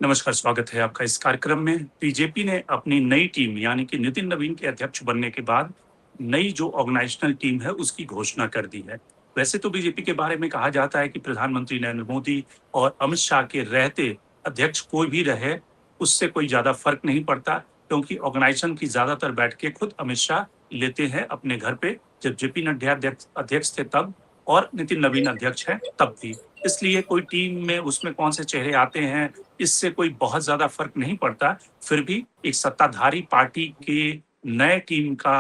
नमस्कार, स्वागत है आपका इस कार्यक्रम में। बीजेपी ने अपनी नई टीम यानी कि नितिन नवीन के अध्यक्ष बनने के बाद नई जो ऑर्गेनाइजेशनल टीम है उसकी घोषणा कर दी है। वैसे तो बीजेपी के बारे में कहा जाता है कि प्रधानमंत्री नरेंद्र मोदी और अमित शाह के रहते अध्यक्ष कोई भी रहे, उससे कोई ज़्यादा फ़र्क नहीं पड़ता, क्योंकि ऑर्गेनाइजेशन की ज़्यादातर बैठकें खुद अमित शाह लेते हैं अपने घर पे। जब जेपी नड्डा अध्यक्ष अध्यक्ष थे तब, और नितिन नवीन अध्यक्ष हैं तब भी। इसलिए कोई टीम में उसमें कौन से चेहरे आते हैं, इससे कोई बहुत ज़्यादा फ़र्क नहीं पड़ता। फिर भी एक सत्ताधारी पार्टी के नए टीम का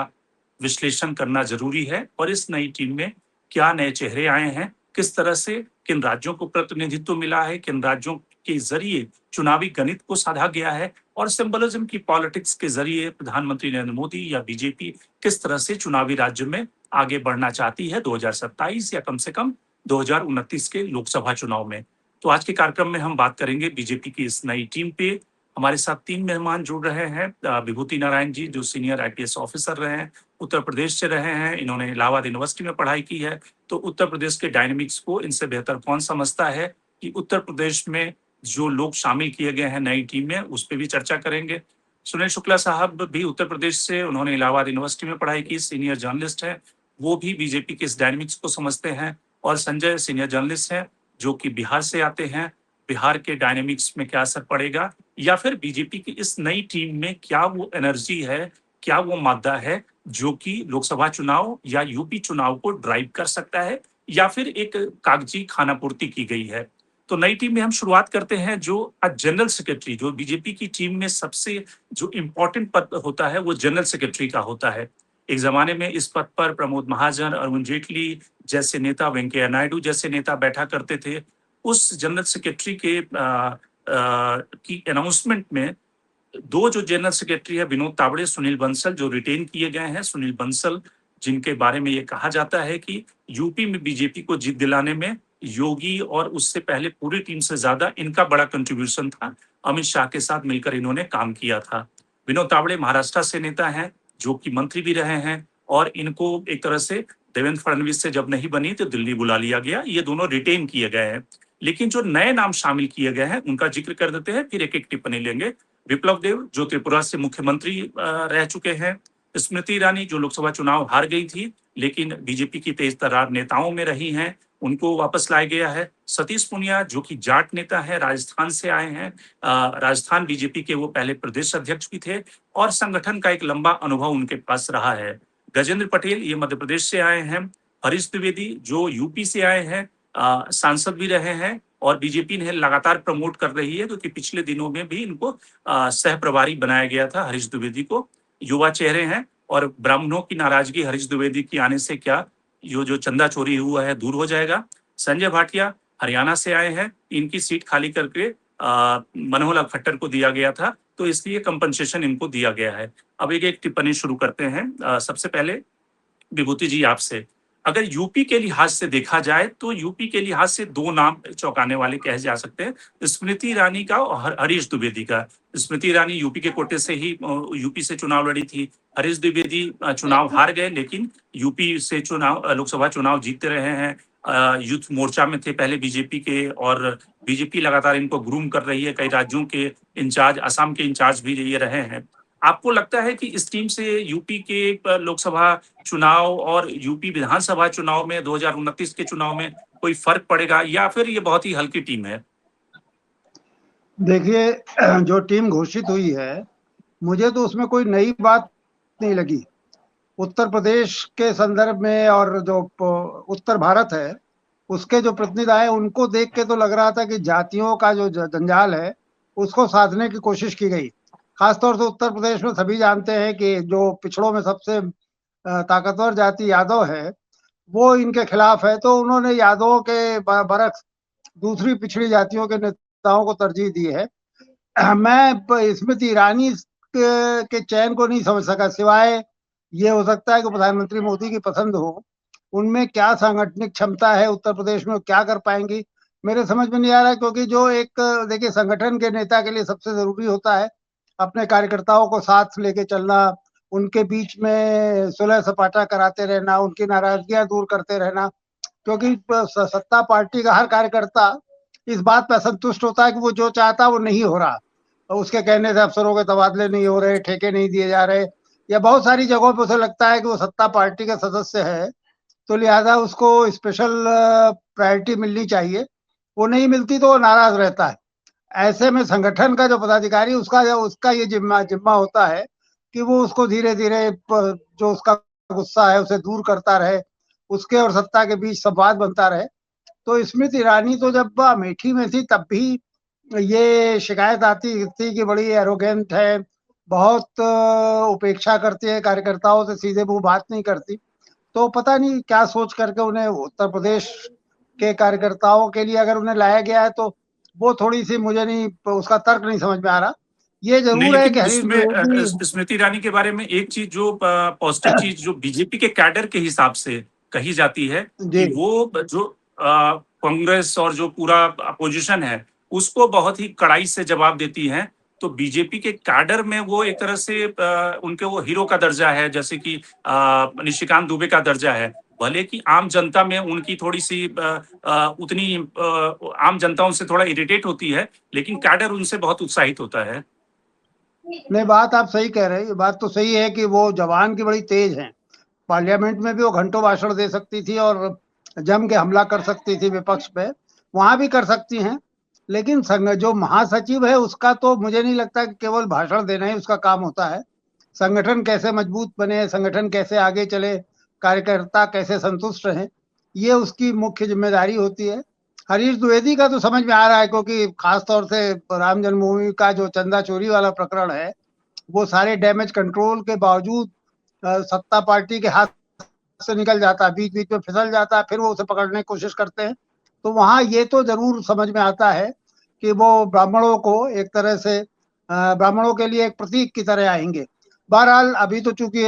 विश्लेषण करना ज़रूरी है, और इस नई टीम में क्या नए चेहरे आए हैं, किस तरह से किन राज्यों को प्रतिनिधित्व मिला है, किन राज्यों के ज़रिए चुनावी गणित को साधा गया है, और सिंबलिज़्म की पॉलिटिक्स के ज़रिए प्रधानमंत्री नरेंद्र मोदी या बीजेपी किस तरह से चुनावी राज्य में आगे बढ़ना चाहती है 2027 या कम से कम 2029 के लोकसभा चुनाव में। तो आज के कार्यक्रम में हम बात करेंगे बीजेपी की इस नई टीम पे। हमारे साथ 3 मेहमान जुड़ रहे हैं। विभूति नारायण जी, जो सीनियर आईपीएस ऑफिसर रहे हैं, उत्तर प्रदेश से रहे हैं। इन्होंने इलाहाबाद यूनिवर्सिटी में पढ़ाई की है। तो उत्तर प्रदेश के डायनामिक्स को इनसे बेहतर कौन समझता है, कि उत्तर प्रदेश में जो लोग शामिल किए गए हैं नई टीम में, उस पे भी चर्चा करेंगे। सुनील शुक्ला साहब भी उत्तर प्रदेश से, उन्होंने इलाहाबाद यूनिवर्सिटी में पढ़ाई की, सीनियर जर्नलिस्ट हैं। वो भी बीजेपी के इस डायनामिक्स को समझते हैं। और संजय सीनियर जर्नलिस्ट हैं, जो कि बिहार से आते हैं। बिहार के डायनामिक्स में क्या असर पड़ेगा, या फिर बीजेपी की इस नई टीम में क्या वो एनर्जी है, क्या वो मादा है जो कि लोकसभा चुनाव या यूपी चुनाव को ड्राइव कर सकता है, या फिर एक कागजी खानापूर्ति की गई है। तो नई टीम में हम शुरुआत करते हैं। जो जनरल सेक्रेटरी, जो बीजेपी की टीम में सबसे जो इम्पोर्टेंट पद होता है वो जनरल सेक्रेटरी का होता है। एक जमाने में इस पद पर प्रमोद महाजन, अरुण जेटली जैसे नेता, वेंकैया नायडू जैसे नेता बैठा करते थे। उस जनरल सेक्रेटरी के की अनाउंसमेंट में दो जो जनरल सेक्रेटरी है, विनोद तावड़े, सुनील बंसल, जो रिटेन किए गए हैं। सुनील बंसल, जिनके बारे में ये कहा जाता है कि यूपी में बीजेपी को जीत दिलाने में योगी और उससे पहले पूरी टीम से ज्यादा इनका बड़ा कंट्रीब्यूशन था। अमित शाह के साथ मिलकर इन्होंने काम किया था। विनोद तावड़े महाराष्ट्र से नेता हैं, जो कि मंत्री भी रहे हैं, और इनको एक तरह से देवेंद्र फडणवीस से जब नहीं बनी तो दिल्ली बुला लिया गया। ये दोनों रिटेन किए गए हैं। लेकिन जो नए नाम शामिल किए गए हैं उनका जिक्र कर देते हैं, फिर एक एक टिप्पणी लेंगे। विप्लव देव, जो त्रिपुरा से मुख्यमंत्री रह चुके हैं। स्मृति ईरानी, जो लोकसभा चुनाव हार गई थी लेकिन बीजेपी की तेज तर्रार नेताओं में रही हैं, उनको वापस लाया गया है। सतीश पूनिया, जो कि जाट नेता है, राजस्थान से आए हैं। राजस्थान बीजेपी के वो पहले प्रदेश अध्यक्ष भी थे, और संगठन का एक लंबा अनुभव उनके पास रहा है। गजेंद्र पटेल, ये मध्य प्रदेश से आए हैं। हरीश द्विवेदी, जो यूपी से आए हैं, सांसद भी रहे हैं, और बीजेपी इन्हें लगातार प्रमोट कर रही है, क्योंकि पिछले दिनों में भी इनको सह प्रभारी बनाया गया था हरीश द्विवेदी को। युवा चेहरे हैं, और ब्राह्मणों की नाराजगी हरीश द्विवेदी की आने से क्या ये जो चंदा चोरी हुआ है दूर हो जाएगा। संजय भाटिया हरियाणा से आए हैं। इनकी सीट खाली करके मनोहर लाल खट्टर को दिया गया था, तो इसलिए कंपनसेशन इनको दिया गया है। अब एक एक टिप्पणी शुरू करते हैं। सबसे पहले विभूति जी, आपसे, अगर यूपी के लिहाज से देखा जाए तो यूपी के लिहाज से दो नाम चौंकाने वाले कहे जा सकते हैं, स्मृति ईरानी का और हरीश द्विवेदी का। स्मृति ईरानी यूपी के कोटे से ही यूपी से चुनाव लड़ी थी। हरीश द्विवेदी चुनाव हार गए, लेकिन यूपी से चुनाव लोकसभा चुनाव जीतते रहे हैं। यूथ मोर्चा में थे पहले बीजेपी के, और बीजेपी लगातार इनको ग्रूम कर रही है। कई राज्यों के इंचार्ज, असम के इंचार्ज भी ये रहे हैं। आपको लगता है कि इस टीम से यूपी के लोकसभा चुनाव और यूपी विधानसभा चुनाव में 2029 के चुनाव में कोई फर्क पड़ेगा, या फिर ये बहुत ही हल्की टीम है? देखिए, जो टीम घोषित हुई है, मुझे तो उसमें कोई नई बात नहीं लगी। उत्तर प्रदेश के संदर्भ में और जो उत्तर भारत है उसके जो प्रतिनिधि आए उनको देख के तो लग रहा था कि जातियों का जो जंजाल है उसको साधने की कोशिश की गई। खासतौर से उत्तर प्रदेश में सभी जानते हैं कि जो पिछड़ों में सबसे ताकतवर जाति यादव है वो इनके खिलाफ है, तो उन्होंने यादवों के बरक्स दूसरी पिछड़ी जातियों के नेताओं को तरजीह दी है। मैं स्मृति ईरानी के चयन को नहीं समझ सका, सिवाय ये हो सकता है कि प्रधानमंत्री मोदी की पसंद हो। उनमें क्या सांगठनिक क्षमता है उत्तर प्रदेश में, क्या कर पाएंगी मेरे समझ में नहीं आ रहा है। क्योंकि जो एक देखिए, संगठन के नेता के लिए सबसे जरूरी होता है अपने कार्यकर्ताओं को साथ लेके चलना, उनके बीच में सुलह सपाटा कराते रहना, उनकी नाराजगियां दूर करते रहना। क्योंकि सत्ता पार्टी का हर कार्यकर्ता इस बात पे असंतुष्ट होता है कि वो जो चाहता है वो नहीं हो रहा, और उसके कहने से अफसरों के तबादले नहीं हो रहे, ठेके नहीं दिए जा रहे, या बहुत सारी जगहों पे उसे लगता है कि वो सत्ता पार्टी का सदस्य है, तो लिहाजा उसको स्पेशल प्रायोरिटी मिलनी चाहिए। वो नहीं मिलती तो वो नाराज रहता है। ऐसे में संगठन का जो पदाधिकारी, उसका ये जिम्मा जिम्मा होता है कि वो उसको धीरे धीरे जो उसका गुस्सा है उसे दूर करता रहे, उसके और सत्ता के बीच संवाद बनता रहे। तो स्मृति ईरानी तो जब अमेठी में थी तब भी ये शिकायत आती थी कि बड़ी एरोगेंट है, बहुत उपेक्षा करती है कार्यकर्ताओं से, सीधे मुंह बात नहीं करती। तो पता नहीं क्या सोच करके उन्हें उत्तर प्रदेश के कार्यकर्ताओं के लिए अगर उन्हें लाया गया है, तो वो थोड़ी सी मुझे नहीं, उसका तर्क नहीं समझ में आ रहा। ये नहीं, जरूर है लेकिन कि हरीश उसमें द्विवेदी, स्मृति ईरानी के बारे में एक चीज जो पॉजिटिव चीज जो बीजेपी के कैडर के हिसाब से कही जाती है जी, कि वो जो कांग्रेस और जो पूरा अपोजिशन है उसको बहुत ही कड़ाई से जवाब देती है। तो बीजेपी के कैडर में वो एक तरह से उनके वो हीरो का दर्जा है, जैसे कि निशिकांत दुबे का दर्जा है। भले कि आम जनता में उनकी थोड़ी सी उतनी आम जनता उनसे थोड़ा इरिटेट होती है, लेकिन कैडर उनसे बहुत उत्साहित होता है। नहीं बात आप सही कह रहे हैं। ये बात तो सही है कि वो जवान की बड़ी तेज हैं। पार्लियामेंट में भी वो घंटों भाषण दे सकती थी और जम के हमला कर सकती थी विपक्ष पे, वहां भी कर सकती हैं। लेकिन संग जो महासचिव है उसका तो मुझे नहीं लगता कि केवल भाषण देना ही उसका काम होता है। संगठन कैसे मजबूत बने, संगठन कैसे आगे चले, कार्यकर्ता कैसे संतुष्ट रहें, ये उसकी मुख्य जिम्मेदारी होती है। हरीश द्विवेदी का तो समझ में आ रहा है, क्योंकि खास तौर से राम जन्मभूमि का जो चंदा चोरी वाला प्रकरण है, वो सारे डैमेज कंट्रोल के बावजूद सत्ता पार्टी के हाथ से निकल जाता है, बीच बीच में फिसल जाता है, फिर वो उसे पकड़ने की कोशिश करते हैं। तो वहां ये तो जरूर समझ में आता है कि वो ब्राह्मणों को एक तरह से ब्राह्मणों के लिए एक प्रतीक की तरह आएंगे। बहरहाल अभी तो चूंकि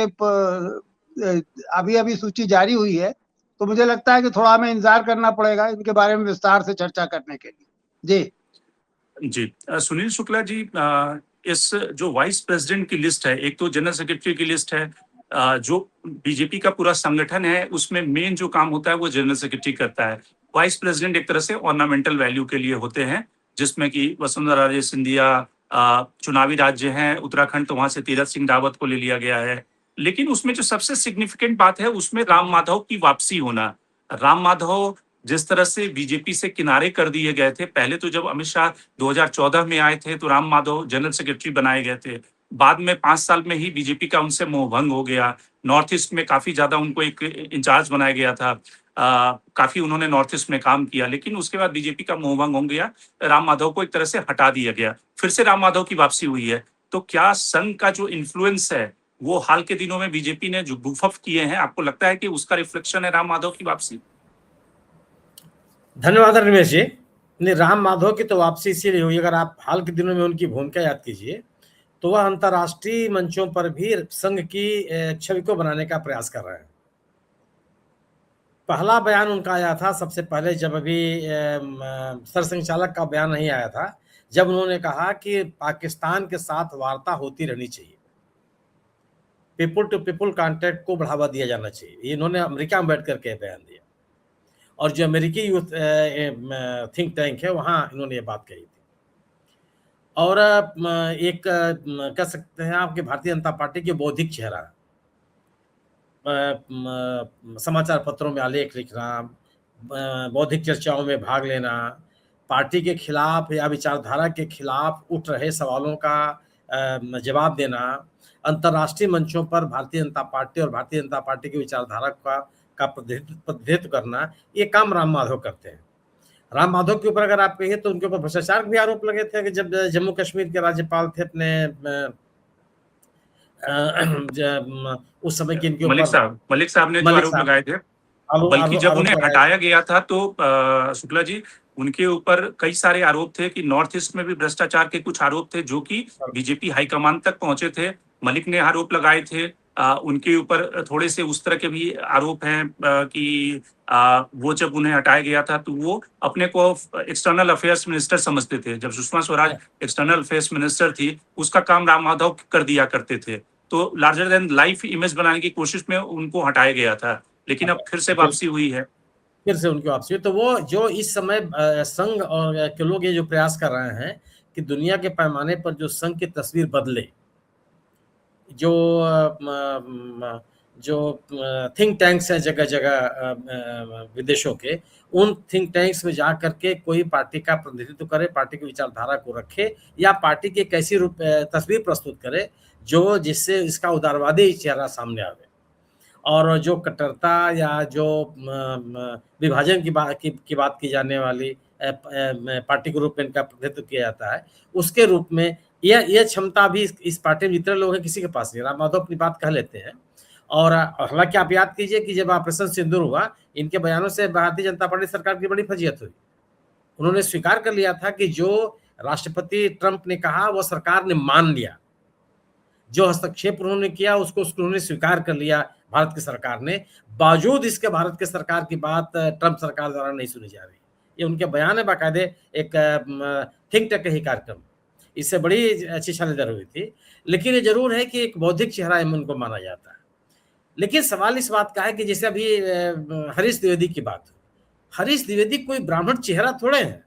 अभी अभी सूची जारी हुई है, तो मुझे लगता है कि थोड़ा हमें इंतजार करना पड़ेगा इनके बारे में विस्तार से चर्चा करने के लिए। जी जी, सुनील शुक्ला जी, इस जो वाइस प्रेसिडेंट की लिस्ट है, एक तो जनरल सेक्रेटरी की लिस्ट है, जो बीजेपी का पूरा संगठन है उसमें मेन जो काम होता है वो जनरल सेक्रेटरी करता है। वाइस प्रेसिडेंट एक तरह से ऑर्नामेंटल वैल्यू के लिए होते हैं, जिसमें कि वसुंधरा राजे सिंधिया चुनावी राज्य हैं उत्तराखंड, तो वहां से तीरथ सिंह रावत को ले लिया गया है। लेकिन उसमें जो सबसे सिग्निफिकेंट बात है उसमें राम माधव की वापसी होना। राम माधव जिस तरह से बीजेपी से किनारे कर दिए गए थे, पहले तो जब अमित शाह 2014 में आए थे तो राम माधव जनरल सेक्रेटरी बनाए गए थे। बाद में 5 साल में ही बीजेपी का उनसे मोहभंग हो गया। नॉर्थ ईस्ट में काफी ज्यादा उनको एक इंचार्ज बनाया गया था। काफी उन्होंने नॉर्थ ईस्ट में काम किया, लेकिन उसके बाद बीजेपी का मोहभंग हो गया। राम माधव को एक तरह से हटा दिया गया, फिर से राम माधव की वापसी हुई है। तो क्या संघ का जो इन्फ्लुएंस है वो हाल के दिनों में बीजेपी ने जो बुफफ किए हैं, आपको लगता है कि उसका रिफ्लेक्शन है राम माधव की वापसी? धन्यवाद रमेश जी। नहीं, राम माधव की तो वापसी इसीलिए हुई, अगर आप हाल के दिनों में उनकी भूमिका याद कीजिए तो वह अंतर्राष्ट्रीय मंचों पर भी संघ की छवि को बनाने का प्रयास कर रहे हैं। पहला बयान उनका आया था सबसे पहले, जब अभी सरसंघचालक का बयान नहीं आया था, जब उन्होंने कहा कि पाकिस्तान के साथ वार्ता होती रहनी चाहिए, पीपुल टू पीपुल कॉन्टैक्ट को बढ़ावा दिया जाना चाहिए। इन्होंने अमेरिका में बैठ करके बयान दिया, और जो अमेरिकी यूथ थिंक टैंक है वहाँ इन्होंने ये बात कही थी। और एक कह सकते हैं आपके भारतीय जनता पार्टी के बौद्धिक चेहरा, समाचार पत्रों में आलेख लिखना, बौद्धिक चर्चाओं में भाग लेना, पार्टी के खिलाफ या विचारधारा के खिलाफ उठ रहे सवालों का जवाब देना, अंतर्राष्ट्रीय मंचों पर भारतीय जनता पार्टी और भारतीय जनता पार्टी की विचारधारा का प्रतिनिधित्व करना, ये काम राम माधव करते हैं। राम माधव के ऊपर अगर आप कहिए तो उनके ऊपर भ्रष्टाचार के भी आरोप लगे थे कि जब जम्मू कश्मीर के राज्यपाल थे अपने उस समय के इनके ऊपर मलिक साहब ने जो आरोप लगाए थे, बल्कि जब उन्हें हटाया गया था तो शुक्ला जी, उनके ऊपर कई सारे आरोप थे कि नॉर्थ ईस्ट में भी भ्रष्टाचार के कुछ आरोप थे जो कि बीजेपी हाईकमान तक पहुंचे थे। मलिक ने आरोप लगाए थे। उनके ऊपर थोड़े से उस तरह के भी आरोप हैं कि वो जब उन्हें हटाया गया था तो वो अपने को एक्सटर्नल अफेयर्स मिनिस्टर समझते थे। जब Sushma Swaraj external affairs minister थी, उसका काम राम माधव कर दिया करते थे। तो लार्जर देन लाइफ इमेज बनाने की कोशिश में उनको हटाया गया था, लेकिन अब फिर से वापसी हुई है। फिर से उनकी वापसी। तो वो जो इस समय संघ और के लोग ये जो प्रयास कर रहे हैं कि दुनिया के पैमाने पर जो संघ की तस्वीर बदले, जो जो थिंक टैंक्स हैं जगह जगह विदेशों के, उन थिंक टैंक्स में जा करके कोई पार्टी का प्रतिनिधित्व करे, पार्टी की विचारधारा को रखे, या पार्टी की एक ऐसी तस्वीर प्रस्तुत करे जो जिससे इसका उदारवादी चेहरा सामने आवे, और जो कट्टरता या जो विभाजन की बात की जाने वाली पार्टी के रूप में इनका प्रतिनिधित्व किया जाता है, उसके रूप में यह क्षमता भी इस पार्टी में जितने लोग हैं किसी के पास नहीं। राम माधव अपनी बात कह लेते हैं, और हालांकि आप याद कीजिए कि जब ऑपरेशन सिंदूर हुआ, इनके बयानों से भारतीय जनता पार्टी सरकार की बड़ी फजीहत हुई। उन्होंने स्वीकार कर लिया था कि जो राष्ट्रपति ट्रंप ने कहा वो सरकार ने मान लिया, जो हस्तक्षेप उन्होंने किया उसको उन्होंने स्वीकार कर लिया भारत की सरकार ने। बावजूद इसके भारत की सरकार की बात ट्रंप सरकार द्वारा नहीं सुनी जा रही। ये उनके बयान है, बाकायदे एक थिंक टैंक ही कार्यक्रम, इससे बड़ी अच्छी छानेदर हुई थी। लेकिन ये जरूर है कि एक बौद्धिक चेहरा उनको माना जाता है। लेकिन सवाल इस बात का है कि जैसे अभी हरीश द्विवेदी की बात हुई, हरीश द्विवेदी कोई ब्राह्मण चेहरा थोड़े है,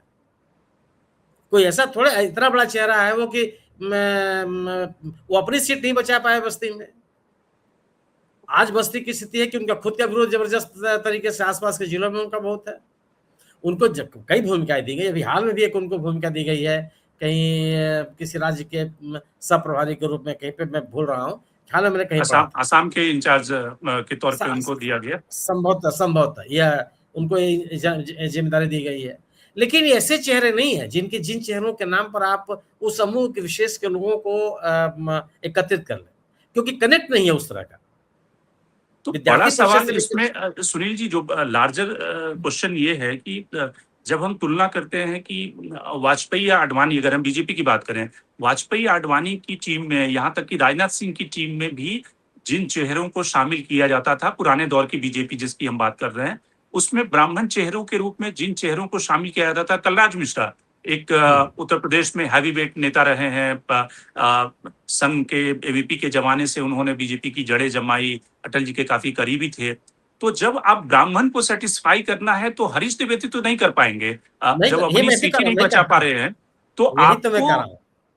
कोई ऐसा थोड़े इतना बड़ा चेहरा है वो कि वो अपनी सीट नहीं बचा पाए बस्ती में। आज बस्ती की स्थिति है कि उनका खुद का विरोध जबरदस्त तरीके से आसपास के जिलों में उनका बहुत है। उनको कई भूमिकाएं दी गई, अभी हाल में भी एक उनको भूमिका दी गई है, कहीं किसी राज्य के सब प्रभारी के रूप में, कहीं पे मैं भूल रहा हूँ, हाल में मैंने कहीं असम के इंचार्ज के तौर पे उनको दिया गया, संभवतः यह उनको जिम्मेदारी दी गई है। लेकिन ये ऐसे चेहरे नहीं है जिन चेहरों के नाम पर आप उस समूह के विशेष के लोगों को एकत्रित कर लें, क्योंकि कनेक्ट नहीं है उस तरह का। तो बड़ा सवाल इसमें सुनील जी, जो लार्जर क्वेश्चन ये है कि जब हम तुलना करते हैं कि वाजपेयी या आडवाणी, अगर हम बीजेपी की बात करें, वाजपेयी आडवाणी की टीम में, यहाँ तक कि राजनाथ सिंह की टीम में भी जिन चेहरों को शामिल किया जाता था, पुराने दौर की बीजेपी जिसकी हम बात कर रहे हैं, उसमें ब्राह्मण चेहरों के रूप में जिन चेहरों को शामिल किया जाता था, कलराज मिश्रा एक उत्तर प्रदेश में हैवी वेट नेता रहे हैं, संघ के एबीपी के जमाने से उन्होंने बीजेपी की जड़ें जमाई, अटल जी के काफी करीबी थे। तो जब आप ब्राह्मण को सेटिस्फाई करना है तो हरीश द्विवेदी तो नहीं कर पाएंगे, जब अपनी सीट ही नहीं बचा पा रहे हैं तो आपको,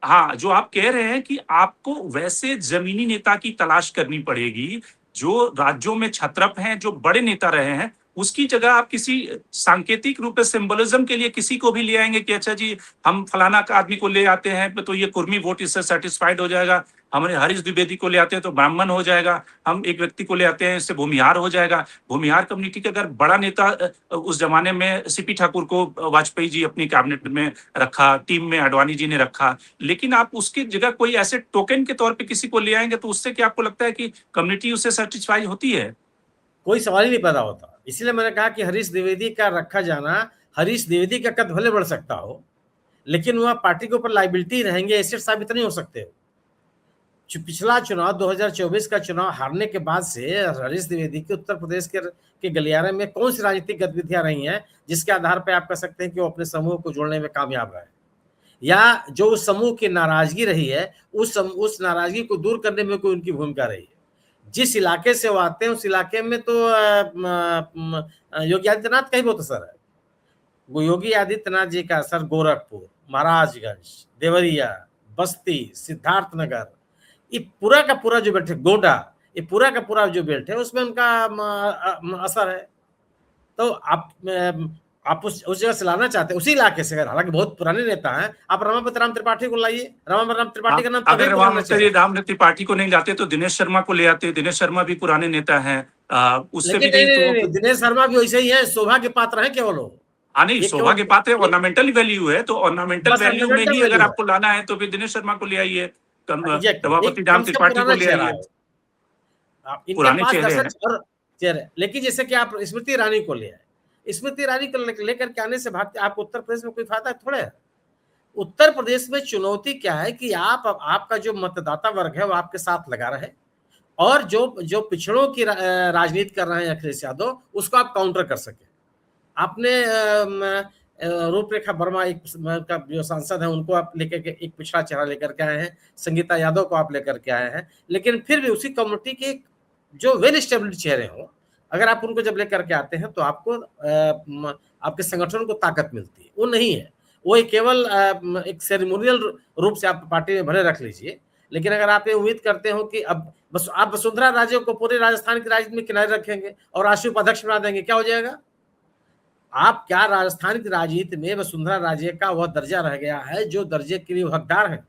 हाँ, जो आप कह रहे हैं कि आपको वैसे जमीनी नेता की तलाश करनी पड़ेगी जो राज्यों में छत्रप हैं, जो बड़े नेता रहे हैं। उसकी जगह आप किसी सांकेतिक रूप से सिंबलिज्म के लिए किसी को भी ले आएंगे कि अच्छा जी हम फलाना का आदमी को ले आते हैं तो ये कुर्मी वोट इससे सेटिस्फाइड हो जाएगा, हमारे हरीश द्विवेदी को ले आते हैं तो ब्राह्मण हो जाएगा, हम एक व्यक्ति को ले आते हैं इससे भूमिहार हो जाएगा। भूमिहार कम्युनिटी का अगर बड़ा नेता उस जमाने में सीपी ठाकुर को वाजपेयी जी अपनी कैबिनेट में रखा, टीम में आडवाणी जी ने रखा, लेकिन आप उसकी जगह कोई ऐसे टोकन के तौर पे किसी को ले आएंगे तो उससे क्या आपको लगता है कि कम्युनिटी उससे सेटिस्फाई होती है? कोई सवाल ही नहीं पैदा होता। इसलिए मैंने कहा कि हरीश द्विवेदी का रखा जाना, हरीश द्विवेदी का कद भले बढ़ सकता हो लेकिन वह पार्टी के ऊपर लाइबिलिटी रहेंगे, एसेट साबित नहीं हो सकते हो। पिछला चुनाव 2024 का चुनाव हारने के बाद से हरीश द्विवेदी के उत्तर प्रदेश के गलियारे में कौन सी राजनीतिक गतिविधियां रही हैं जिसके आधार पर आप कह सकते हैं कि वो अपने समूह को जोड़ने में कामयाब रहे, या जो उस समूह की नाराजगी रही है उस नाराजगी को दूर करने में कोई उनकी भूमिका रही है। जिस इलाके से वो आते हैं उस इलाके में तो योगी आदित्यनाथ का ही बहुत असर है। वो योगी आदित्यनाथ जी का असर गोरखपुर, महाराजगंज, देवरिया, बस्ती, सिद्धार्थनगर, ये पूरा का पूरा जो बेल्ट है, गोंडा, ये पूरा का पूरा जो बेल्ट है उसमें उनका असर है। तो आप उस जगह से लाना चाहते हैं, उसी इलाके से, हालांकि बहुत पुराने नेता हैं, आप रमापति राम त्रिपाठी को लाइए। रमापति राम त्रिपाठी का नाम अगर रमापति राम त्रिपाठी को नहीं लाते तो दिनेश शर्मा को ले आते। दिनेश शर्मा भी पुराने नेता हैं, उससे भी नहीं, दिनेश शर्मा भी वैसे ही है, शोभा के पात्र हैं केवल वो। नहीं, शोभा के पात्र ऑर्नामेंटल वैल्यू है, तो ऑर्नामेंटल वैल्यू में ही अगर आपको लाना है तो फिर दिनेश शर्मा को ले आइए, रमापति राम त्रिपाठी को ले आइए, पुराने चेहरे। लेकिन जैसे कि आप स्मृति ईरानी को ले आए, स्मृति ईरानी को लेकर के आने से भारतीय आपको उत्तर प्रदेश में कोई फायदा थोड़ा है। उत्तर प्रदेश में चुनौती क्या है कि आपका जो मतदाता वर्ग है वो आपके साथ लगा रहे, और जो पिछड़ों की राजनीति कर रहे हैं अखिलेश यादव, उसको आप काउंटर कर सके। आपने रूपरेखा वर्मा एक का जो सांसद है उनको आप लेकर के एक पिछड़ा चेहरा लेकर के आए हैं, संगीता यादव को आप लेकर के आए हैं, लेकिन फिर भी उसी कम्युनिटी के जो वेल स्टेब्लिश्ड चेहरे हो, अगर आप उनको जब लेकर के आते हैं तो आपको आपके संगठन को ताकत मिलती है। वो नहीं है, वो केवल एक सेरेमोनियल रूप से आप पार्टी में भले रख लीजिए, लेकिन अगर आप ये उम्मीद करते हो कि अब बस आप वसुंधरा राजे को पूरे राजस्थान की राजनीति में किनारे रखेंगे और राष्ट्रीय उपाध्यक्ष बना देंगे, क्या हो जाएगा? आप क्या राजस्थान की राजनीति में वसुंधरा राजे का वह दर्जा रह गया है जो दर्जे के लिए वो हकदार है,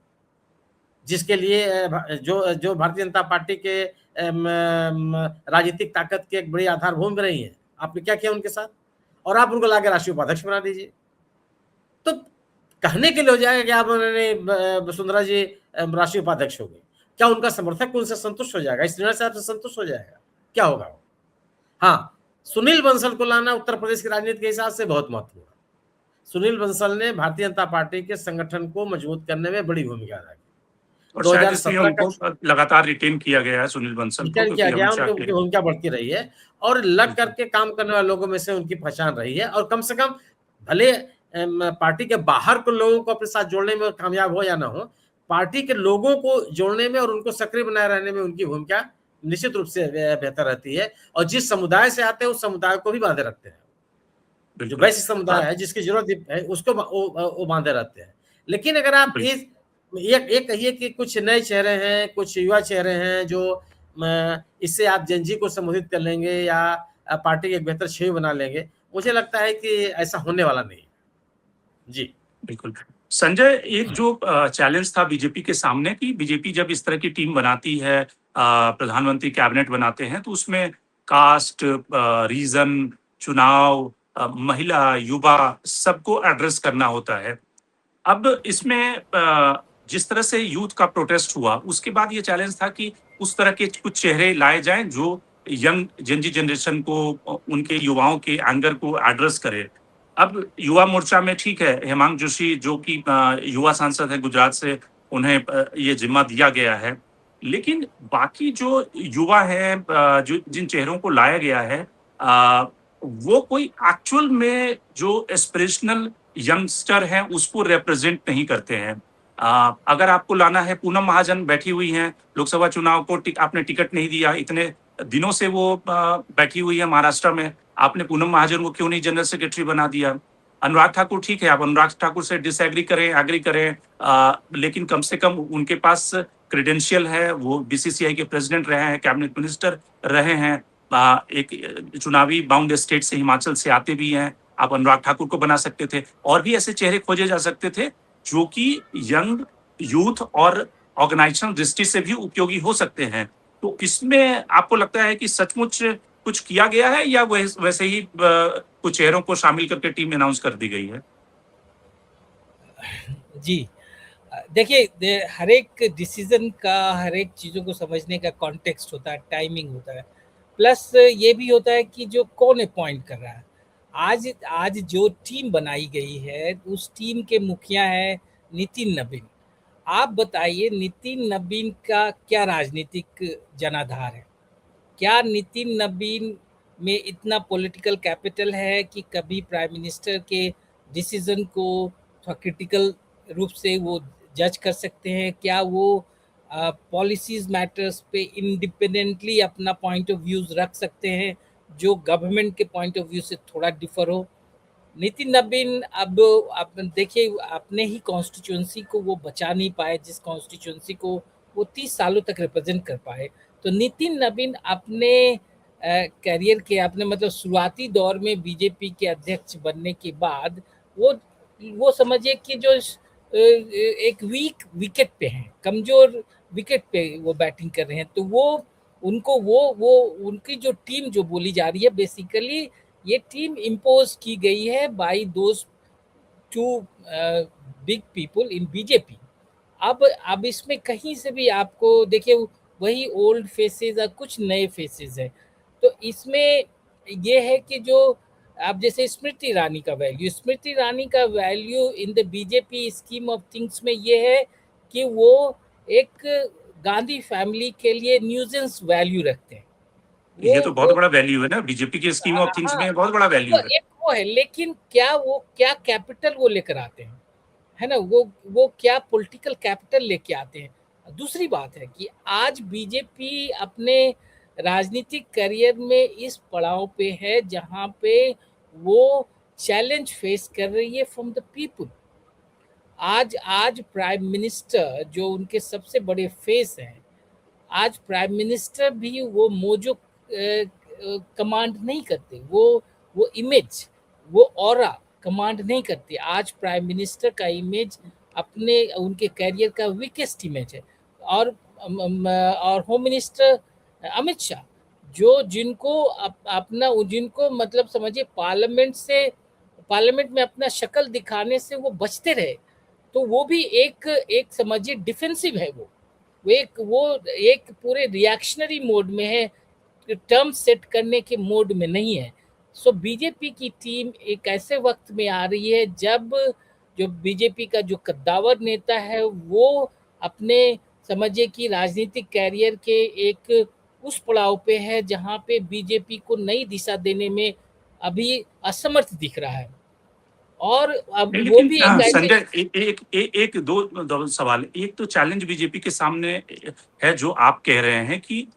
जिसके लिए जो जो भारतीय जनता पार्टी के राजनीतिक ताकत के एक बड़ी आधारभूमि रही है। आपने क्या किया उनके साथ? और आप उनको लाके राष्ट्रीय उपाध्यक्ष बना दीजिए। तो कहने के लिए हो जाएगा कि आप वसुंधरा जी राष्ट्रीय उपाध्यक्ष हो गए, क्या उनका समर्थक उनसे संतुष्ट हो जाएगा? इस निर्णय से आपसे संतुष्ट हो जाएगा? क्या होगा वो? हाँ, सुनील बंसल को लाना उत्तर प्रदेश की राजनीति के हिसाब से बहुत महत्वपूर्ण। सुनील बंसल ने भारतीय जनता पार्टी के संगठन को मजबूत करने में बड़ी भूमिका अदा की। और शायद इसलिए उनको लगातार रिटेन किया गया है सुनील बंसल को, किया गया, उनकी भूमिका बढ़ती रही है और लग करके काम करने वाले लोगों में से उनकी पहचान रही है। और कम से कम भले पार्टी के बाहर के लोगों को अपने साथ जोड़ने में कामयाब हो या ना हो, पार्टी के लोगों को जोड़ने में और उनको सक्रिय बनाए रहने में उनकी भूमिका निश्चित रूप से बेहतर रहती है। और जिस समुदाय से आते हैं उस समुदाय को भी बांधे रखते हैं। जो वैश्य समुदाय है जिसकी जरूरत है उसको वो बांधे रहते हैं। लेकिन अगर आप ये कहिए कि कुछ नए चेहरे हैं, कुछ युवा चेहरे हैं जो इससे आप जनजी को संबोधित कर लेंगे या पार्टी की एक बेहतर छवि बना लेंगे, मुझे लगता है कि ऐसा होने वाला नहीं है। जी बिल्कुल। संजय, एक जो चैलेंज था बीजेपी के सामने कि बीजेपी जब इस तरह की टीम बनाती है, प्रधानमंत्री कैबिनेट बनाते हैं, तो उसमें कास्ट, रीजन, चुनाव, महिला, युवा सबको एड्रेस करना होता है। अब इसमें जिस तरह से यूथ का प्रोटेस्ट हुआ, उसके बाद ये चैलेंज था कि उस तरह के कुछ चेहरे लाए जाएं जो यंग जेनजी जनरेशन को, उनके युवाओं के एंगर को एड्रेस करे। अब युवा मोर्चा में ठीक है, हेमांग जोशी जो कि युवा सांसद है गुजरात से, उन्हें ये जिम्मा दिया गया है। लेकिन बाकी जो युवा हैं, जो जिन चेहरों को लाया गया है, वो कोई एक्चुअल में जो एस्पिरेशनल यंगस्टर हैं उसको रिप्रेजेंट नहीं करते हैं। अगर आपको लाना है, पूनम महाजन बैठी हुई हैं, लोकसभा चुनाव को आपने टिकट नहीं दिया, इतने दिनों से वो बैठी हुई है महाराष्ट्र में, आपने पूनम महाजन को क्यों नहीं जनरल सेक्रेटरी बना दिया? अनुराग ठाकुर, ठीक है, आप अनुराग ठाकुर से डिसएग्री करें, एग्री करें, लेकिन कम से कम उनके पास क्रेडेंशियल है, वो बीसीसीआई के प्रेसिडेंट रहे हैं, कैबिनेट मिनिस्टर रहे हैं, एक चुनावी बाउंड स्टेट से, हिमाचल से आते भी हैं, आप अनुराग ठाकुर को बना सकते थे। और भी ऐसे चेहरे खोजे जा सकते थे जो कि यंग, यूथ और ऑर्गेनाइजेशनल दृष्टि से भी उपयोगी हो सकते हैं। तो इसमें आपको लगता है कि सचमुच कुछ किया गया है या वैसे ही कुछ चेहरों को शामिल करके टीम अनाउंस कर दी गई है? जी, देखिए, हर एक डिसीजन का, हर एक चीज़ों को समझने का कॉन्टेक्स्ट होता है, टाइमिंग होता है, प्लस ये भी होता है कि जो कौन अपॉइंट कर रहा है। आज जो टीम बनाई गई है उस टीम के मुखिया है नितिन नबीन। आप बताइए, नितिन नबीन का क्या राजनीतिक जनाधार है? क्या नितिन नबीन में इतना पॉलिटिकल कैपिटल है कि कभी प्राइम मिनिस्टर के डिसीजन को क्रिटिकल रूप से वो जज कर सकते हैं? क्या वो पॉलिसीज मैटर्स पे इंडिपेंडेंटली अपना पॉइंट ऑफ व्यूज रख सकते हैं जो गवर्नमेंट के पॉइंट ऑफ व्यू से थोड़ा डिफर हो? नितिन नबीन अब आप देखिए, अपने ही कॉन्स्टिट्यूंसी को वो बचा नहीं पाए, जिस कॉन्स्टिट्यूंसी को वो 30 सालों तक रिप्रेजेंट कर पाए। तो नितिन नबीन अपने करियर के, अपने मतलब शुरुआती दौर में बीजेपी के अध्यक्ष बनने के बाद वो समझिए कि जो एक वीक विकेट पे हैं, कमजोर विकेट पे वो बैटिंग कर रहे हैं, तो वो उनको वो उनकी जो टीम जो बोली जा रही है, बेसिकली ये टीम इम्पोज की गई है by those two big people in BJP. अब इसमें कहीं से भी आपको देखिए वही ओल्ड फेसेस और कुछ नए फेसेस है। तो इसमें ये है कि जो आप जैसे स्मृति ईरानी का value in the BJP scheme of things में ये है कि वो एक गांधी फैमिली के लिए न्यूजेंस वैल्यू रखते हैं। ये तो बहुत बड़ा वैल्यू है ना, बीजेपी की स्कीम ऑफ थिंग्स में बहुत बड़ा वैल्यू है। वो है, लेकिन क्या कैपिटल वो लेकर आते हैं, है ना? वो क्या पॉलिटिकल कैपिटल लेके आते हैं। दूसरी बात है कि आज बीजेपी अपने राजनीतिक करियर में इस पड़ाव पे है जहाँ पे वो चैलेंज फेस कर रही है फ्रॉम द पीपल। आज आज प्राइम मिनिस्टर जो उनके सबसे बड़े फेस हैं, आज प्राइम मिनिस्टर भी वो मोजो कमांड नहीं करते, वो इमेज, वो ऑरा कमांड नहीं करते। आज प्राइम मिनिस्टर का इमेज अपने उनके करियर का वीकेस्ट इमेज है। और और होम मिनिस्टर अमित शाह, जो जिनको अपना जिनको मतलब समझिए पार्लियामेंट में अपना शक्ल दिखाने से वो बचते रहे, तो वो भी एक एक समझिए डिफेंसिव है। वो एक पूरे रिएक्शनरी मोड में है, टर्म सेट करने के मोड में नहीं है। सो बीजेपी की टीम एक ऐसे वक्त में आ रही है जब जो बीजेपी का जो कद्दावर नेता है वो अपने समझिए कि राजनीतिक कैरियर के एक उस पड़ाव पे है जहाँ पे बीजेपी को नई दिशा देने में अभी असमर्थ दिख रहा है। और अब वो लेकिन भी एक ऐसे संजय एक दो सवाल। एक तो चैलेंज बीजेपी के सामने है जो आप कह रहे हैं कि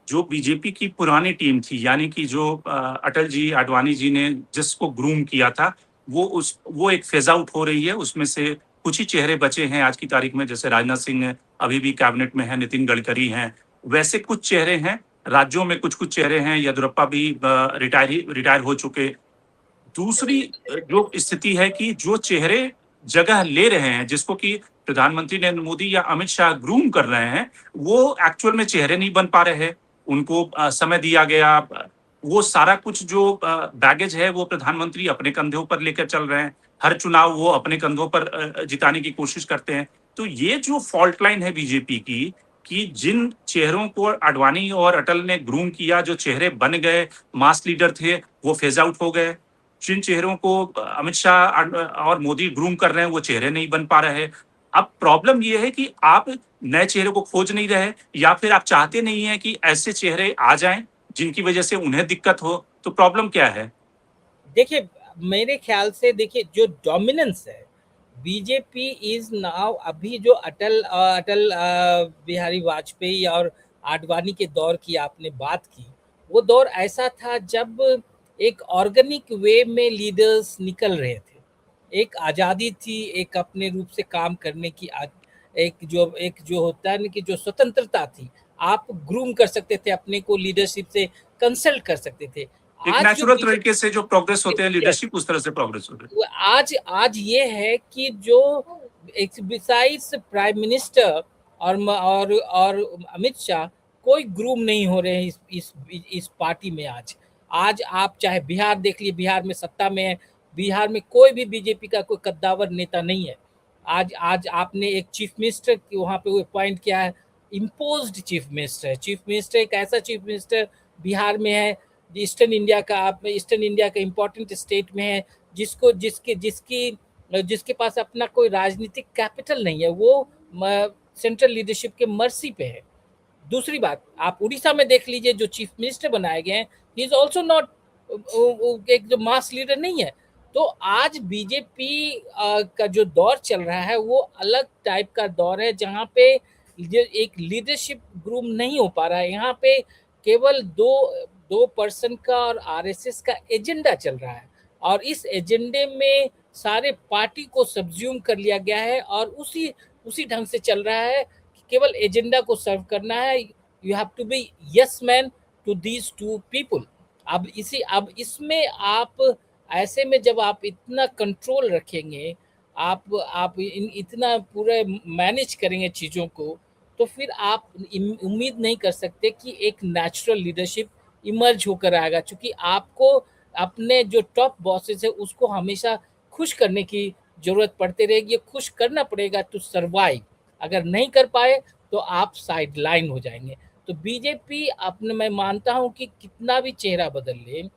जो बीजेपी की पुरानी टीम थी, यानी कि जो अटल जी आडवाणी जी ने जिसको ग्रूम किया था, वो एक फेज आउट हो रही है। उसमें से कुछ ही चेहरे बचे हैं आज की तारीख में, जैसे राजनाथ सिंह अभी भी कैबिनेट में है, नितिन गडकरी हैं, वैसे कुछ चेहरे हैं। राज्यों में कुछ कुछ चेहरे हैं, येदियुरप्पा भी रिटायर हो चुके। दूसरी जो स्थिति है कि जो चेहरे जगह ले रहे हैं, जिसको कि प्रधानमंत्री नरेंद्र मोदी या अमित शाह ग्रूम कर रहे हैं, वो एक्चुअल में चेहरे नहीं बन पा रहे हैं। उनको समय दिया गया, वो सारा कुछ जो बैगेज है वो प्रधानमंत्री अपने कंधों पर लेकर चल रहे हैं। हर चुनाव वो अपने कंधों पर जिताने की कोशिश करते हैं। तो ये जो फॉल्ट लाइन है बीजेपी की, कि जिन चेहरों को आडवाणी और अटल ने ग्रूम किया, जो चेहरे बन गए, मास लीडर थे, वो फेज आउट हो गए। जिन चेहरों को अमित शाह और मोदी ग्रूम कर रहे हैं, वो चेहरे नहीं बन पा रहे। अब प्रॉब्लम ये है कि आप नए चेहरे को खोज नहीं रहे, या फिर आप चाहते नहीं हैं कि ऐसे चेहरे आ जाएं जिनकी वजह से उन्हें दिक्कत हो। तो प्रॉब्लम क्या है? देखिए, मेरे ख्याल से देखिए जो डोमिनेंस है, बीजेपी इज नाउ, अभी जो अटल बिहारी वाजपेयी और आडवाणी के दौर की आपने बात की, वो दौर ऐसा था जब एक ऑर्गेनिक वे में लीडर्स निकल रहे थे। एक आज़ादी थी, एक अपने रूप से काम करने की एक जो होता है ना कि जो स्वतंत्रता थी, आप ग्रूम कर सकते थे अपने को, लीडरशिप से कंसल्ट कर सकते थे। एक आज जो नेचुरल तरीके से जो प्रोग्रेस होते हैं Yes. लीडरशिप, उस तरह से प्रोग्रेस होते हैं। आज ये है कि जो बिसाइड्स प्राइम मिनिस्टर और अमित शाह, कोई ग्रूम नहीं हो रहे हैं इस पार्टी में। आज आप चाहे बिहार देख लीजिए, बिहार में सत्ता में है, बिहार में कोई भी बीजेपी का कोई कद्दावर नेता नहीं है। आज आपने एक चीफ मिनिस्टर की वहाँ पे वो अपॉइंट किया है, इम्पोज्ड चीफ मिनिस्टर है। चीफ मिनिस्टर एक ऐसा चीफ मिनिस्टर बिहार में है, ईस्टर्न इंडिया का इम्पोर्टेंट स्टेट में है, जिसके पास अपना कोई राजनीतिक कैपिटल नहीं है, वो सेंट्रल लीडरशिप के मर्सी पे है। दूसरी बात, आप उड़ीसा में देख लीजिए, जो चीफ मिनिस्टर बनाए गए हैं, ही इज ऑल्सो नॉट एक जो मास लीडर नहीं है। तो आज बीजेपी का जो दौर चल रहा है वो अलग टाइप का दौर है, जहाँ पे एक लीडरशिप ग्रूम नहीं हो पा रहा है। यहाँ पे केवल दो पर्सन का और आरएसएस का एजेंडा चल रहा है, और इस एजेंडे में सारे पार्टी को सब्ज्यूम कर लिया गया है, और उसी ढंग से चल रहा है कि केवल एजेंडा को सर्व करना है। You have to be yes man to these two people. अब इसमें आप ऐसे में जब आप इतना कंट्रोल रखेंगे, आप इतना पूरे मैनेज करेंगे चीज़ों को, तो फिर आप उम्मीद नहीं कर सकते कि एक नेचुरल लीडरशिप इमर्ज होकर आएगा, क्योंकि आपको अपने जो टॉप बॉसेस है उसको हमेशा खुश करने की जरूरत पड़ती रहेगी। खुश करना पड़ेगा टू सर्वाइव। अगर नहीं कर पाए तो आप साइड लाइन हो जाएंगे। तो बीजेपी अपने, मैं मानता हूं कि कितना भी चेहरा बदल ले,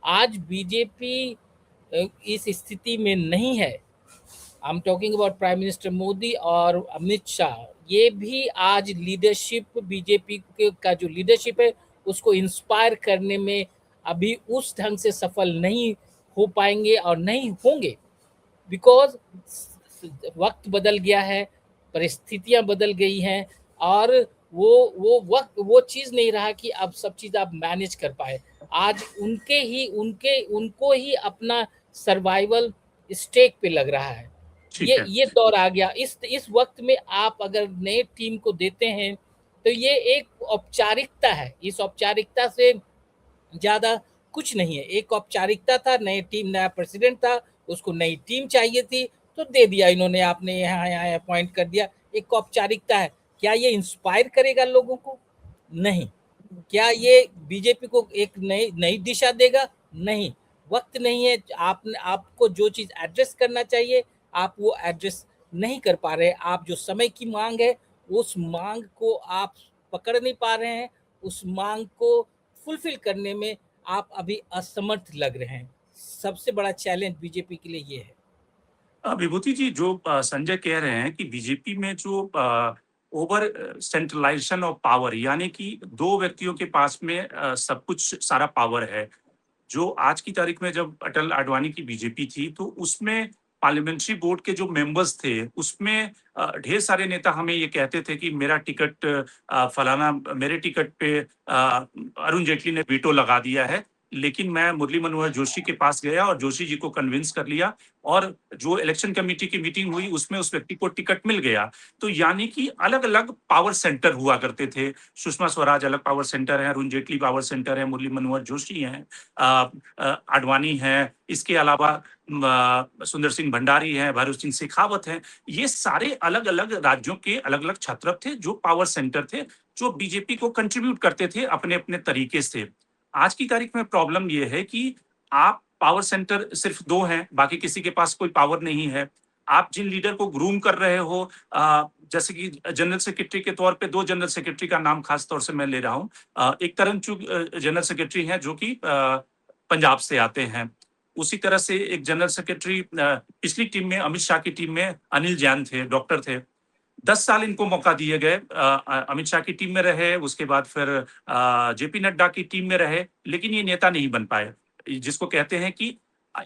आज बीजेपी इस स्थिति में नहीं है। I am talking about prime minister Modi और अमित शाह। ये भी आज लीडरशिप, बीजेपी का जो लीडरशिप है उसको इंस्पायर करने में अभी उस ढंग से सफल नहीं हो पाएंगे और नहीं होंगे, बिकॉज वक्त बदल गया है, परिस्थितियां बदल गई हैं, और वो चीज नहीं रहा कि अब सब चीज आप मैनेज कर पाए। आज उनको ही अपना सर्वाइवल स्टेक पे लग रहा है। ठीक है। ये दौर आ गया। इस वक्त में आप अगर नए टीम को देते हैं तो ये एक औपचारिकता है, इस औपचारिकता से ज्यादा कुछ नहीं है। एक औपचारिकता था, नई टीम, नया प्रेसिडेंट था, उसको नई टीम चाहिए थी तो दे दिया इन्होंने, आपने यहाँ अपॉइंट कर दिया, एक औपचारिकता है। क्या ये इंस्पायर करेगा लोगों को? नहीं। क्या ये बीजेपी को एक नई दिशा देगा? नहीं। वक्त नहीं है। आपको जो चीज एड्रेस करना चाहिए आप वो एड्रेस नहीं कर पा रहे। आप जो समय की मांग है उस मांग को आप पकड़ नहीं पा रहे हैं, उस मांग को फुलफिल करने में आप अभी असमर्थ लग रहे हैं। सबसे बड़ा चैलेंज बीजेपी के लिए ये है। विभूति जी, जो संजय कह रहे हैं कि बीजेपी में जो ओवर सेंट्रलाइजेशन ऑफ पावर, यानी कि दो व्यक्तियों के पास में सब कुछ सारा पावर है। जो आज की तारीख में जब अटल आडवाणी की बीजेपी थी तो उसमें पार्लियामेंट्री बोर्ड के जो मेंबर्स थे उसमें ढेर सारे नेता हमें ये कहते थे कि मेरा टिकट फलाना, मेरे टिकट पे अरुण जेटली ने वीटो लगा दिया है। लेकिन मैं मुरली मनोहर जोशी के पास गया और जोशी जी को कन्विंस कर लिया और जो इलेक्शन कमेटी की मीटिंग हुई उसमें उस व्यक्ति को टिकट मिल गया। तो यानी कि अलग अलग पावर सेंटर हुआ करते थे। सुषमा स्वराज अलग पावर सेंटर है, अरुण जेटली पावर सेंटर है, मुरली मनोहर जोशी हैं, आडवाणी है, इसके अलावा सुंदर सिंह भंडारी है, भैरव सिंह शेखावत है। ये सारे अलग अलग राज्यों के अलग अलग छात्र थे जो पावर सेंटर थे, जो बीजेपी को कंट्रीब्यूट करते थे अपने अपने तरीके से। आज की तारीख में प्रॉब्लम यह है कि आप पावर सेंटर सिर्फ दो हैं, बाकी किसी के पास कोई पावर नहीं है। आप जिन लीडर को ग्रूम कर रहे हो, जैसे कि जनरल सेक्रेटरी के तौर पे दो जनरल सेक्रेटरी का नाम खास तौर से मैं ले रहा हूं। एक तरन चुग जनरल सेक्रेटरी हैं जो कि पंजाब से आते हैं। उसी तरह से एक जनरल सेक्रेटरी पिछली टीम में, अमित शाह की टीम में अनिल जैन थे, डॉक्टर थे। 10 साल इनको मौका दिए गए, अमित शाह की टीम में रहे, उसके बाद फिर जेपी नड्डा की टीम में रहे, लेकिन ये नेता नहीं बन पाए। जिसको कहते हैं कि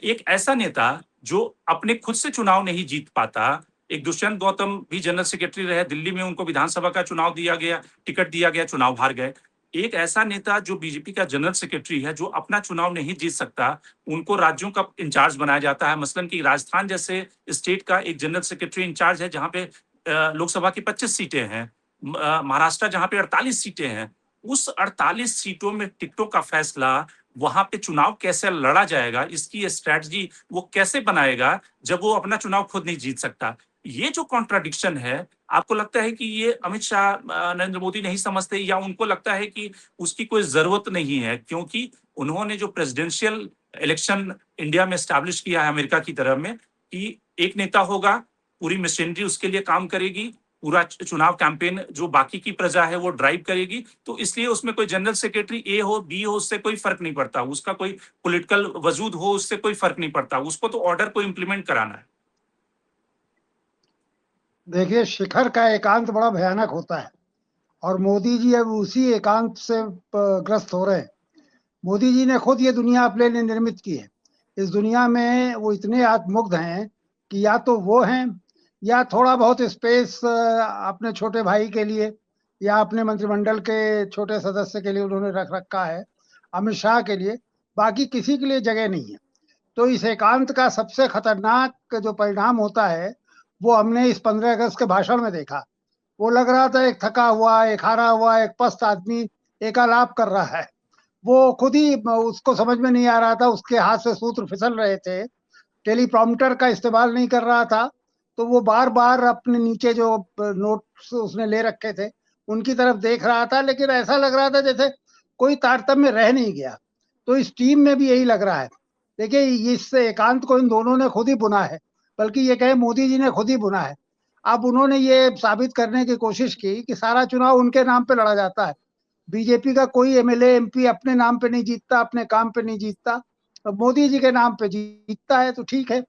एक ऐसा नेता जो अपने खुद से चुनाव नहीं जीत पाता। एक दुष्यंत गौतम भी जनरल सेक्रेटरी रहे, दिल्ली में उनको विधानसभा का चुनाव दिया गया, टिकट दिया गया, चुनाव हार गए। एक ऐसा नेता जो बीजेपी का जनरल सेक्रेटरी है, जो अपना चुनाव नहीं जीत सकता, उनको राज्यों का इंचार्ज बनाया जाता है। मसलन कि राजस्थान जैसे स्टेट का एक जनरल सेक्रेटरी इंचार्ज है जहां पे लोकसभा की 25 सीटें हैं, महाराष्ट्र जहां पे 48 सीटें हैं। उस 48 सीटों में टिकटों का फैसला, वहां पे चुनाव कैसे लड़ा जाएगा, इसकी स्ट्रैटेजी वो कैसे बनाएगा जब वो अपना चुनाव खुद नहीं जीत सकता। ये जो कॉन्ट्राडिक्शन है, आपको लगता है कि ये अमित शाह, नरेंद्र मोदी नहीं समझते, या उनको लगता है कि उसकी कोई जरूरत नहीं है क्योंकि उन्होंने जो प्रेसिडेंशियल इलेक्शन इंडिया में एस्टैब्लिश किया है अमेरिका की तरह में, कि एक नेता होगा, पूरी मशीनरी उसके लिए काम करेगी, पूरा चुनाव कैंपेन जो बाकी की प्रजा है वो ड्राइव करेगी। तो इसलिए उसमें कोई जनरल सेक्रेटरी ए हो, बी हो, उससे कोई फर्क नहीं पड़ता, उसका कोई पॉलिटिकल वजूद हो, उससे कोई फर्क नहीं पड़ता, उसको तो ऑर्डर को इम्प्लीमेंट कराना है। देखिए, शिखर का एकांत बड़ा भयानक होता है और मोदी जी अब उसी एकांत से ग्रस्त हो रहे हैं। मोदी जी ने खुद ये दुनिया अपने लिए निर्मित की है। इस दुनिया में वो इतने आत्ममुग्ध हैं कि या तो वो हैं या थोड़ा बहुत स्पेस अपने छोटे भाई के लिए या अपने मंत्रिमंडल के छोटे सदस्य के लिए उन्होंने रख रखा है, अमित शाह के लिए, बाकी किसी के लिए जगह नहीं है। तो इस एकांत का सबसे खतरनाक जो परिणाम होता है वो हमने इस 15 अगस्त के भाषण में देखा। वो लग रहा था एक थका हुआ, एक हारा हुआ, एक पस्त आदमी एकालाप कर रहा है। वो खुद ही, उसको समझ में नहीं आ रहा था, उसके हाथ से सूत्र फिसल रहे थे, टेलीप्रॉम्प्टर का इस्तेमाल नहीं कर रहा था, तो वो बार बार अपने नीचे जो नोट्स उसने ले रखे थे उनकी तरफ देख रहा था, लेकिन ऐसा लग रहा था जैसे कोई तारतम्य रह नहीं गया। तो इस टीम में भी यही लग रहा है। देखिए, इस एकांत को इन दोनों ने खुद ही बुना है, बल्कि ये कहे मोदी जी ने खुद ही बुना है। अब उन्होंने ये साबित करने की कोशिश की कि सारा चुनाव उनके नाम पे लड़ा जाता है, बीजेपी का कोई एमएलए एमपी अपने नाम पे नहीं जीतता, अपने काम पे नहीं जीतता, मोदी जी के नाम पे जीतता है। तो ठीक है,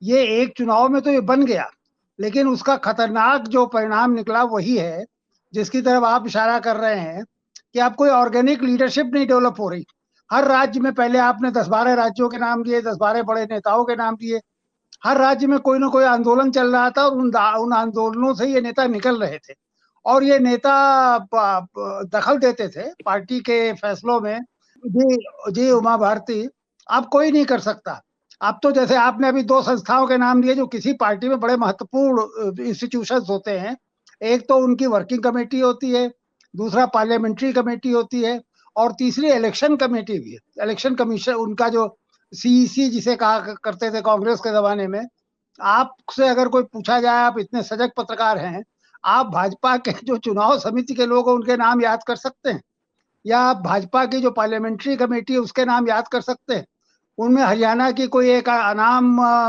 ये एक चुनाव में तो ये बन गया, लेकिन उसका खतरनाक जो परिणाम निकला वही है जिसकी तरफ आप इशारा कर रहे हैं कि आप कोई ऑर्गेनिक लीडरशिप नहीं डेवलप हो रही। हर राज्य में पहले आपने 10-12 राज्यों के नाम दिए, 10-12 बड़े नेताओं के नाम दिए, हर राज्य में कोई ना कोई आंदोलन चल रहा था और उन आंदोलनों से ये नेता निकल रहे थे और ये नेता दखल देते थे पार्टी के फैसलों में। जी जी उमा भारती, अब कोई नहीं कर सकता। अब तो जैसे आपने अभी 2 संस्थाओं के नाम दिए जो किसी पार्टी में बड़े महत्वपूर्ण इंस्टीट्यूशंस होते हैं। एक तो उनकी वर्किंग कमेटी होती है, दूसरा पार्लियामेंट्री कमेटी होती है, और तीसरी इलेक्शन कमेटी भी है। इलेक्शन कमीशन उनका जो सीईसी जिसे कहा करते थे कांग्रेस के जमाने में। आपसे अगर कोई पूछा जाए, आप इतने सजग पत्रकार हैं, आप भाजपा के जो चुनाव समिति के लोग हैं उनके नाम याद कर सकते हैं, या आप भाजपा की जो पार्लियामेंट्री कमेटी है उसके नाम याद कर सकते हैं? उनमें हरियाणा की कोई एक अनाम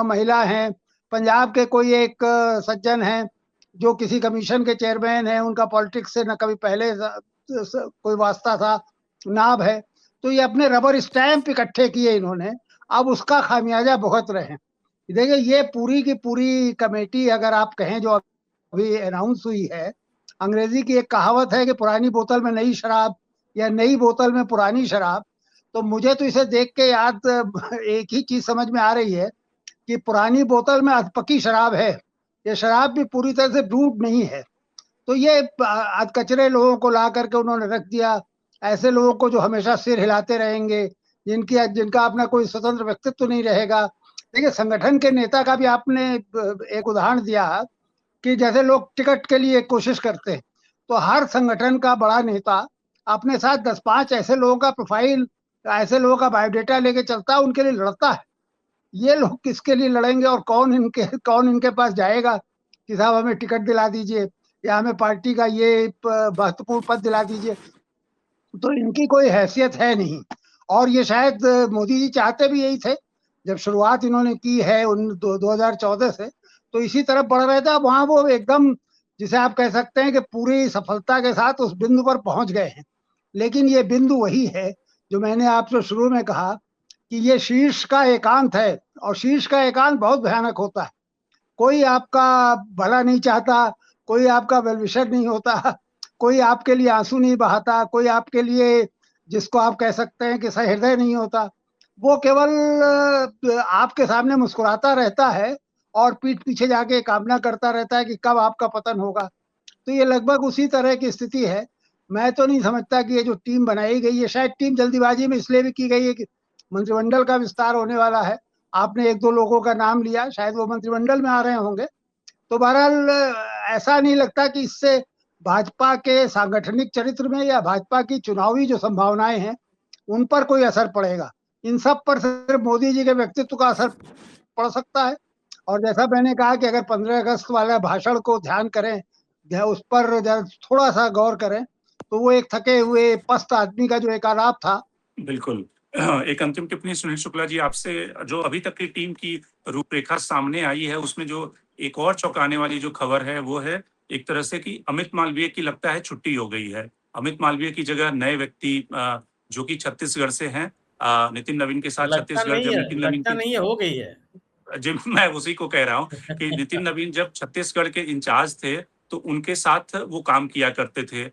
महिला है, पंजाब के कोई एक सज्जन हैं जो किसी कमीशन के चेयरमैन हैं, उनका पॉलिटिक्स से न कभी पहले कोई वास्ता था, नाम है। तो ये अपने रबर स्टैंप इकट्ठे किए इन्होंने, अब उसका खामियाजा भुगत रहे हैं। देखिए ये पूरी की पूरी कमेटी अगर आप कहें जो अभी अनाउंस हुई है, अंग्रेजी की एक कहावत है कि पुरानी बोतल में नई शराब या नई बोतल में पुरानी शराब। तो मुझे तो इसे देख के याद एक ही चीज समझ में आ रही है कि पुरानी बोतल में अधपकी शराब है, ये शराब भी पूरी तरह से ब्रूड नहीं है। तो ये अधकचरे लोगों को ला करके उन्होंने रख दिया, ऐसे लोगों को जो हमेशा सिर हिलाते रहेंगे, जिनका अपना कोई स्वतंत्र व्यक्तित्व नहीं रहेगा। देखिए संगठन के नेता का भी आपने एक उदाहरण दिया कि जैसे लोग टिकट के लिए कोशिश करते हैं, तो हर संगठन का बड़ा नेता अपने साथ 10-5 ऐसे लोगों का प्रोफाइल, ऐसे लोगों का बायोडेटा लेके चलता है, उनके लिए लड़ता है। ये लोग किसके लिए लड़ेंगे और कौन इनके पास जाएगा कि साहब हमें टिकट दिला दीजिए या हमें पार्टी का ये महत्वपूर्ण पद दिला दीजिए? तो इनकी कोई हैसियत है नहीं। और ये शायद मोदी जी चाहते भी यही थे, जब शुरुआत इन्होंने की है 2014 से, तो इसी तरफ बढ़ रहे थे। अब वहां वो एकदम जिसे आप कह सकते हैं कि पूरी सफलता के साथ उस बिंदु पर पहुंच गए हैं। लेकिन ये बिंदु वही है जो मैंने आपसे शुरू में कहा कि ये शीर्ष का एकांत है, और शीर्ष का एकांत बहुत भयानक होता है। कोई आपका भला नहीं चाहता, कोई आपका वेलविशर नहीं होता, कोई आपके लिए आंसू नहीं बहाता, कोई आपके लिए जिसको आप कह सकते हैं कि सहृदय नहीं होता। वो केवल आपके सामने मुस्कुराता रहता है और पीठ पीछे जाके कामना करता रहता है कि कब आपका पतन होगा। तो ये लगभग उसी तरह की स्थिति है। मैं तो नहीं समझता कि ये जो टीम बनाई गई है, शायद टीम जल्दीबाजी में इसलिए भी की गई है कि मंत्रिमंडल का विस्तार होने वाला है। आपने 1-2 लोगों का नाम लिया, शायद वो मंत्रिमंडल में आ रहे होंगे। तो बहरहाल ऐसा नहीं लगता कि इससे भाजपा के सांगठनिक चरित्र में या भाजपा की चुनावी जो संभावनाएं हैं उन पर कोई असर पड़ेगा। इन सब पर सिर्फ मोदी जी के व्यक्तित्व का असर पड़ सकता है। और जैसा मैंने कहा कि अगर 15 अगस्त वाला भाषण को ध्यान करें, उस पर थोड़ा सा गौर करें, तो वो एक थके हुए पस्त आदमी का जो एक आलाप था। बिल्कुल। एक अंतिम टिप्पणी सुनील शुक्ला जी आपसे, जो अभी तक की टीम की रूपरेखा सामने आई है उसमें जो एक और चौंकाने वाली जो खबर है वो है एक तरह से कि अमित मालवीय की लगता है छुट्टी हो गई है। अमित मालवीय की जगह नए व्यक्ति जो कि छत्तीसगढ़ से हैं, नितिन नवीन के साथ छत्तीसगढ़ जब नितिन नवीन लगता नहीं है, हो गई है। जी मैं उसी को कह रहा हूँ कि नितिन नवीन जब छत्तीसगढ़ के इंचार्ज थे तो उनके साथ वो काम किया करते थे।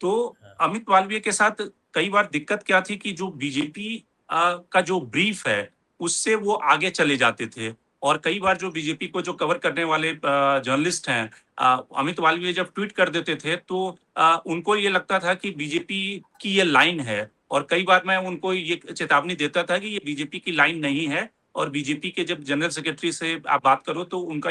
तो अमित मालवीय के साथ कई बार दिक्कत क्या थी कि जो बीजेपी का जो ब्रीफ है उससे वो आगे चले जाते थे, और कई बार जो बीजेपी को जो कवर करने वाले जर्नलिस्ट हैं, अमित मालवीय जब ट्वीट कर देते थे तो उनको ये लगता था कि बीजेपी की ये लाइन है, और कई बार मैं उनको ये चेतावनी देता था कि ये बीजेपी की लाइन नहीं है। और बीजेपी के जब जनरल सेक्रेटरी से आप बात करो तो उनका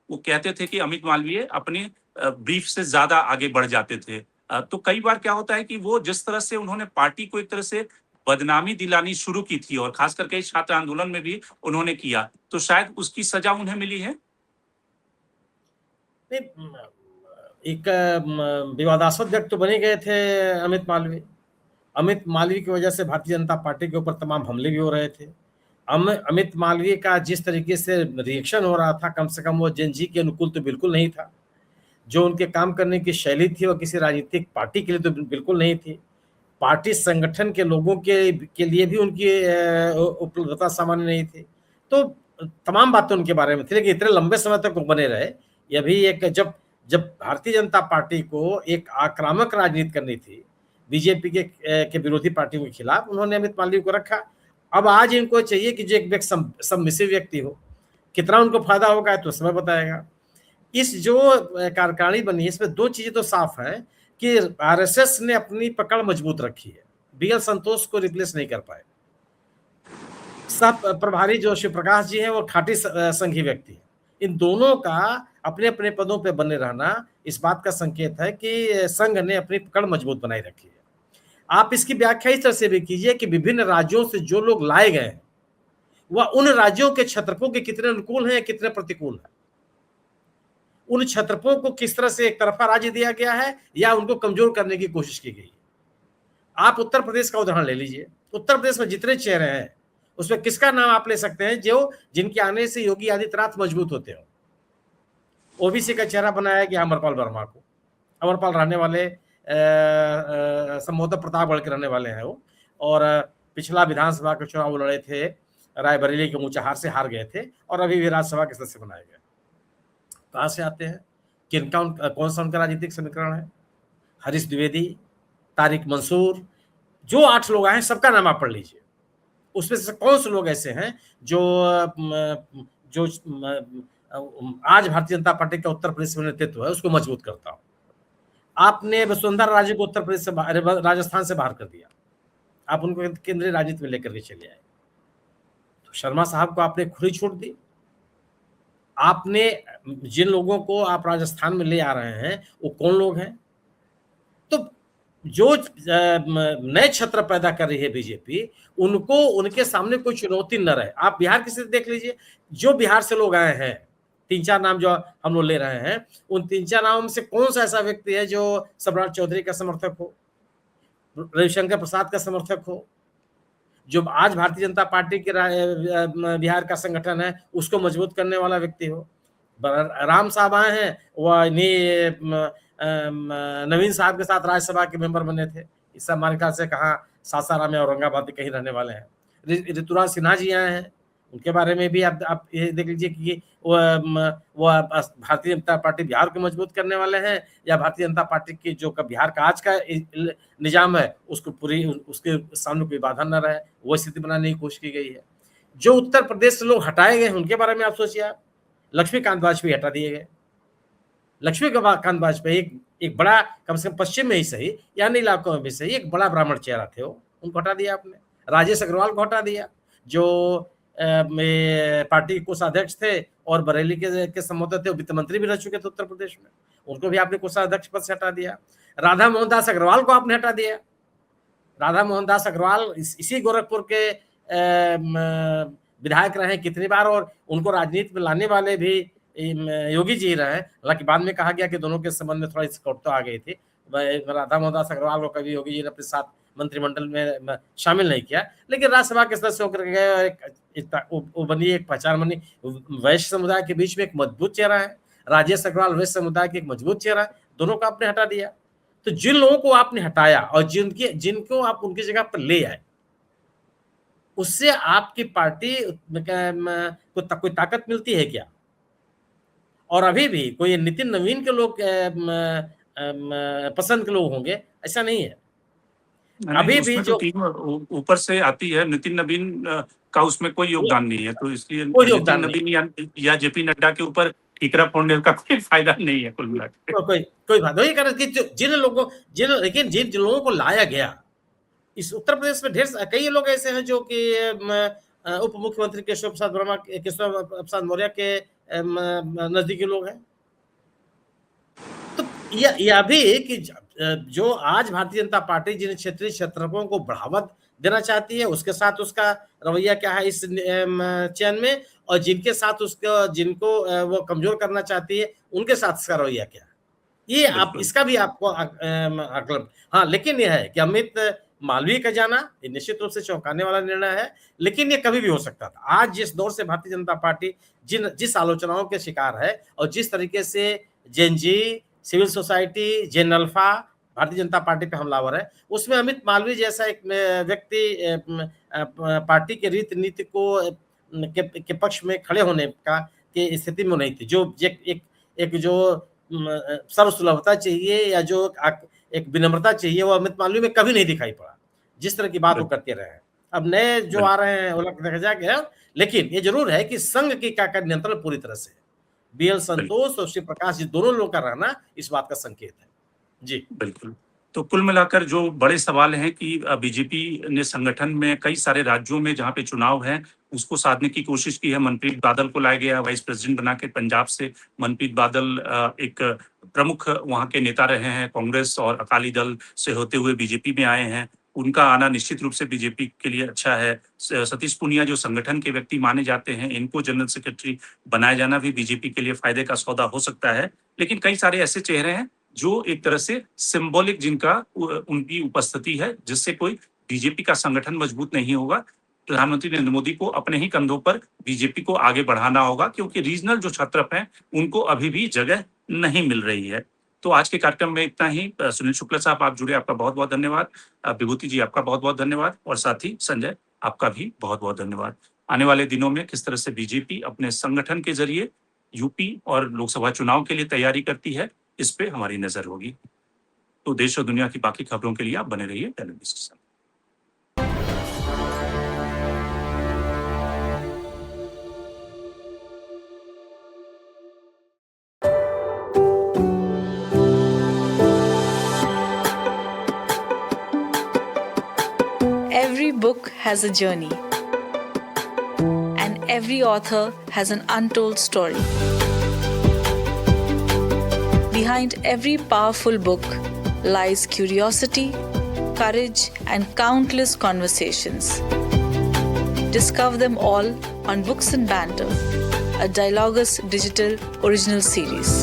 वो कहते थे कि अमित मालवीय अपने ब्रीफ से ज्यादा आगे बढ़ जाते थे। तो कई बार क्या होता है कि वो जिस तरह से उन्होंने पार्टी को एक तरह से बदनामी दिलानी शुरू की थी, और खास करके छात्र आंदोलन में भी उन्होंने किया, तो शायद उसकी सजा उन्हें मिली है। एक विवादास्पद व्यक्ति तो बने गए थे अमित मालवीय। अमित मालवीय की वजह से भारतीय जनता पार्टी के ऊपर तमाम हमले भी हो रहे थे। अमित मालवीय का जिस तरीके से रिएक्शन हो रहा था, कम से कम वो जेन जी के अनुकूल तो बिल्कुल नहीं था। जो उनके काम करने की शैली थी वो किसी राजनीतिक पार्टी के लिए तो बिल्कुल नहीं थी। पार्टी संगठन के लोगों के लिए भी उनकी उपलब्धता सामान्य नहीं थी। तो तमाम बातें उनके बारे में थी, लेकिन इतने लंबे समय तक वो बने रहे। यह भी एक जब भारतीय जनता पार्टी को एक आक्रामक राजनीति करनी थी बीजेपी के विरोधी पार्टियों के खिलाफ, उन्होंने अमित मालवीय को रखा। अब आज इनको चाहिए कि जो एक सबमिसिव व्यक्ति हो। कितना उनको फायदा होगा तो समय बताएगा। इस जो कार्यकारिणी बनी है इसमें दो चीजें तो साफ है कि आरएसएस ने अपनी पकड़ मजबूत रखी है, बीएल संतोष को रिप्लेस नहीं कर पाए। सब प्रभारी जो शिव प्रकाश जी हैं वो खाटी संघी व्यक्ति है। इन दोनों का अपने अपने पदों पे बने रहना इस बात का संकेत है कि संघ ने अपनी पकड़ मजबूत बनाई रखी है। आप इसकी व्याख्या इस तरह से भी कीजिए कि विभिन्न राज्यों से जो लोग लाए गए हैं वह उन राज्यों के क्षत्रपों के कितने अनुकूल हैं, कितने प्रतिकूल हैं, उन क्षत्रपों को किस तरह से एक तरफा राज्य दिया गया है या उनको कमजोर करने की कोशिश की गई है। आप उत्तर प्रदेश का उदाहरण ले लीजिए। उत्तर प्रदेश में जितने चेहरे हैं उसमें किसका नाम आप ले सकते हैं जो जिनके आने से योगी आदित्यनाथ मजबूत होते हो? ओबीसी का चेहरा बनाया गया अमरपाल वर्मा को। अमरपाल रहने वाले संभवतः प्रतापगढ़ के रहने वाले हैं वो, और पिछला विधानसभा का चुनाव लड़े थे, रायबरेली के ऊंचाहार से हार गए थे और अभी भी राज्यसभा के सदस्य बनाए गए। कहां से आते हैं, किनका कौन सा उनका राजनीतिक समीकरण है? हरीश द्विवेदी, तारिक मंसूर, जो 8 लोग आए हैं सबका नाम आप पढ़ लीजिए। उसमें से कौन से लोग ऐसे हैं जो आज भारतीय जनता पार्टी का उत्तर प्रदेश में नेतृत्व है उसको मजबूत करता हो? आपने वसुंधरा राजे को उत्तर प्रदेश से राजस्थान से बाहर कर दिया, आप उनको केंद्रीय राजनीति में लेकर के चले आए। तो शर्मा साहब को आपने खुली छूट दी। आपने जिन लोगों को आप राजस्थान में ले आ रहे हैं वो कौन लोग हैं? तो जो नए छत्र पैदा कर रही है बीजेपी, उनको उनके सामने कोई चुनौती न रहे। आप बिहार की स्थिति देख लीजिए, जो बिहार से लोग आए हैं 3-4 नाम जो हम लोग ले रहे हैं, उन 3-4 नामों में से कौन सा ऐसा व्यक्ति है जो सम्राट चौधरी का समर्थक हो, रविशंकर प्रसाद का समर्थक हो, जो आज भारतीय जनता पार्टी के बिहार का संगठन है उसको मजबूत करने वाला व्यक्ति हो? राम साहब आए हैं, वह नवीन साहब के साथ राज्यसभा के मेंबर बने थे, इस सब हमारे ख्याल से कहाँ सासाराम या औरंगाबाद कहीं रहने वाले हैं। ऋतुराज सिन्हा जी आए हैं, उनके बारे में भी आप ये देख लीजिए कि वो भारतीय जनता पार्टी बिहार को मजबूत करने वाले हैं या भारतीय जनता पार्टी की जो बिहार का आज का निजाम है उसको पूरी उसके सामने कोई बाधा न रहे, वो स्थिति बनाने की कोशिश की गई है। जो उत्तर प्रदेश से लोग हटाए गए उनके बारे में आप सोचिए। आप लक्ष्मीकांत वाजपेयी हटा दिए गए। लक्ष्मीकांत वाजपेयी एक बड़ा, कम से कम पश्चिम में ही सही या अन्य इलाकों में भी सही, एक बड़ा ब्राह्मण चेहरा थे, वो उनको हटा दिया आपने। राजेश अग्रवाल को हटा दिया जो पार्टी के कोषाध्यक्ष थे और बरेली के संबोधक थे, वित्त मंत्री भी रह चुके थे उत्तर प्रदेश में, उनको भी आपने कोषाध्यक्ष पद से हटा दिया। राधा मोहन दास अग्रवाल को आपने हटा दिया। राधा मोहन दास अग्रवाल इसी गोरखपुर के विधायक रहे कितनी बार, और उनको राजनीति में लाने वाले भी योगी जी रहे। हालांकि बाद में कहा गया कि दोनों के संबंध में थोड़ी कटुता आ गई थी। राधा मोहन दास अग्रवाल को कभी योगी जी ने अपने साथ मंत्रिमंडल में शामिल नहीं किया, लेकिन राज्यसभा के सदस्य होकर गए, वो बनी एक पहचान बनी। वैश्य समुदाय के बीच में एक मजबूत चेहरा है, राजेश अग्रवाल वैश्य समुदाय के एक मजबूत चेहरा है, दोनों को आपने हटा दिया। तो जिन लोगों को आपने हटाया और जिनको आप उनकी जगह पर ले आए, उससे आपकी पार्टी को कोई ताकत मिलती है क्या? और अभी भी कोई नितिन नवीन के लोग पसंद के लोग होंगे ऐसा नहीं है। अभी भी जो टीम ऊपर से आती है, नितिन नवीन का उसमें कोई योगदान नहीं है, तो इसलिए नितिन नवीन या जेपी नड्डा के ऊपर ठीकरा फोड़ने का कोई फायदा नहीं है। कुल मिलाकर कोई बात नहीं कर कि जिन लोगों को लाया गया इस उत्तर प्रदेश में, ढेर कई लोग ऐसे हैं जो कि उप मुख्यमंत्री केशव प्रसाद मौर्य के नजदीकी लोग हैं। तो यह भी कि जो आज भारतीय जनता पार्टी जिन क्षेत्रीय क्षेत्रकों को बढ़ावा देना चाहती है उसके साथ उसका रवैया क्या है इस चयन में, और जिनके साथ जिनको वो कमजोर करना चाहती है उनके साथ इसका रवैया क्या है, ये आप इसका भी आपको आकलन। हाँ, लेकिन यह है कि अमित मालवीय का जाना निश्चित रूप से चौंकाने वाला निर्णय है, लेकिन ये कभी भी हो सकता था। आज जिस दौर से भारतीय जनता पार्टी जिस आलोचनाओं के शिकार है और जिस तरीके से जेएनजी, सिविल सोसाइटी, जेन अल्फा भारतीय जनता पार्टी पे हमलावर है, उसमें अमित मालवीय जैसा एक व्यक्ति पार्टी के रीति नीति को के पक्ष में खड़े होने का की स्थिति में नहीं थी। जो एक जो सर्वसुलभता चाहिए या जो एक विनम्रता चाहिए वो अमित मालवीय में कभी नहीं दिखाई पड़ा, जिस तरह की बात वो करते रहे हैं। अब नए जो आ रहे हैं वो देखा जाएगा, लेकिन ये जरूर है कि संघ की क्या नियंत्रण पूरी तरह से, BL संतोष और शिव प्रकाश जी दोनों लोगों का रहना इस बात का संकेत है। जी बिल्कुल। तो कुल मिलाकर जो बड़े सवाल हैं कि बीजेपी ने संगठन में कई सारे राज्यों में जहाँ पे चुनाव है उसको साधने की कोशिश की है। मनप्रीत बादल को लाया गया वाइस प्रेसिडेंट बना के। पंजाब से मनप्रीत बादल एक प्रमुख वहाँ के नेता रहे हैं। कांग्रेस और अकाली दल से होते हुए बीजेपी में आए हैं। उनका आना निश्चित रूप से बीजेपी के लिए अच्छा है। सतीश पूनिया जो संगठन के व्यक्ति माने जाते हैं, इनको जनरल सेक्रेटरी बनाया जाना भी बीजेपी के लिए फायदे का सौदा हो सकता है। लेकिन कई सारे ऐसे चेहरे हैं जो एक तरह से सिंबॉलिक जिनका उनकी उपस्थिति है, जिससे कोई बीजेपी का संगठन मजबूत नहीं होगा। प्रधानमंत्री नरेंद्र मोदी को अपने ही कंधों पर बीजेपी को आगे बढ़ाना होगा, क्योंकि रीजनल जो छत्रप हैं उनको अभी भी जगह नहीं मिल रही है। तो आज के कार्यक्रम में इतना ही। सुनील शुक्ला साहब आप जुड़े, आपका बहुत बहुत धन्यवाद। विभूति जी आपका बहुत बहुत धन्यवाद, और साथ ही संजय आपका भी बहुत बहुत धन्यवाद। आने वाले दिनों में किस तरह से बीजेपी अपने संगठन के जरिए यूपी और लोकसभा चुनाव के लिए तैयारी करती है, इस पे हमारी नजर होगी। तो देश और दुनिया की बाकी खबरों के लिए आप बने रहिए टेलीविजन के साथ। Every book has a journey, and every author has an untold story. Behind every powerful book lies curiosity, courage, and countless conversations. Discover them all on Books and Banter, a Dialogus Digital original series.